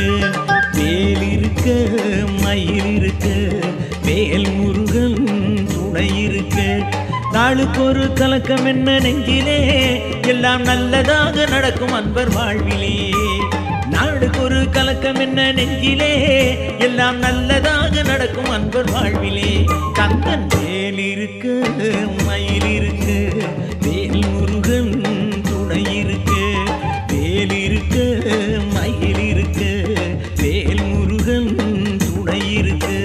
இருக்கு, வேல் இருக்க மயில் இருக்கு, வேல் முருகன் துணை இருக்கு. நாளுக்கு ஒரு கலக்கம் என்ன நெஞ்சிலே, எல்லாம் நல்லதாக நடக்கும் அன்பர் வாழ்விலே. நாளுக்கு ஒரு கலக்கம் என்ன நெஞ்சிலே, எல்லாம் நல்லதாக நடக்கும் அன்பர் வாழ்விலே. கந்தன் வேல் இருக்கு மயில் இருக்கு, வேல் முருகன் துணை இருக்கு, வேல் இருக்கு மயில் இருக்கு, வேல் முருகன் துணை இருக்கு.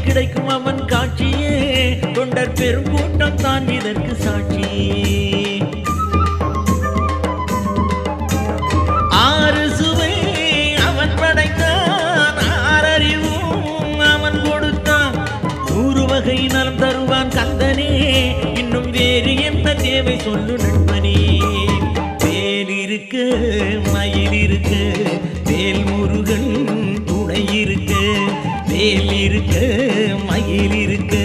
கிடைக்கும் அவன் காட்சியே, தொண்டர் பெருங்கூட்டம் தான் இதற்கு சாட்சி. ஆறு சுவை அவன் படைத்தான், ஆறறிவும் அவன் கொடுத்தான். 100 வகை நலம் தருவான் கந்தனே, இன்னும் வேறு என்ன தேவை சொல்லு நண்பனே. வேல் இருக்கு மயில் இருக்கு, வேல் முருகன் துணை இருக்கு, வேல் இருக்கு மயில் இருக்கு,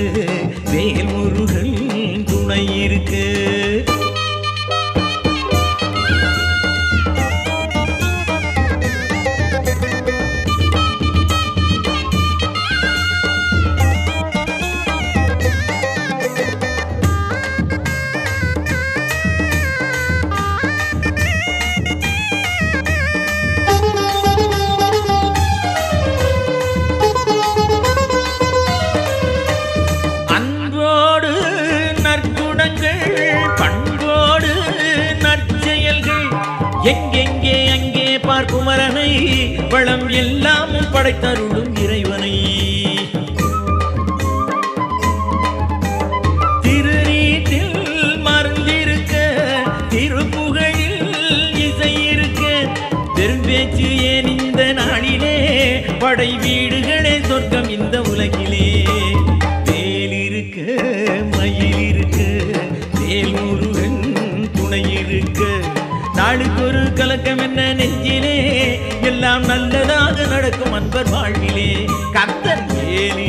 வேல் முருகன் துணை இருக்கு. பண்போடு நற்செயல்கள் எங்கெங்கே அங்கே பார்க்குமரனை, வளம் எல்லாமும் படைத்தருளும் இறைவனை. திருநீட்டில் மருந்திருக்க, திருப்புகழில் இசை இருக்க, பெரும்பேச்சு ஏன் இந்த நாளிலே, படை வீடுகளே சொர்க்கம் இந்த உலகிலே. வேல் இருக்க மயில் இருக்க, வேல் முருகன் துணை இருக்க. நாளுக்கு ஒரு கலக்கம் என்ன நெஞ்சிலே, எல்லாம் நல்லதாக நடக்கும் அன்பர் வாழ்விலே. கந்தன் வேல்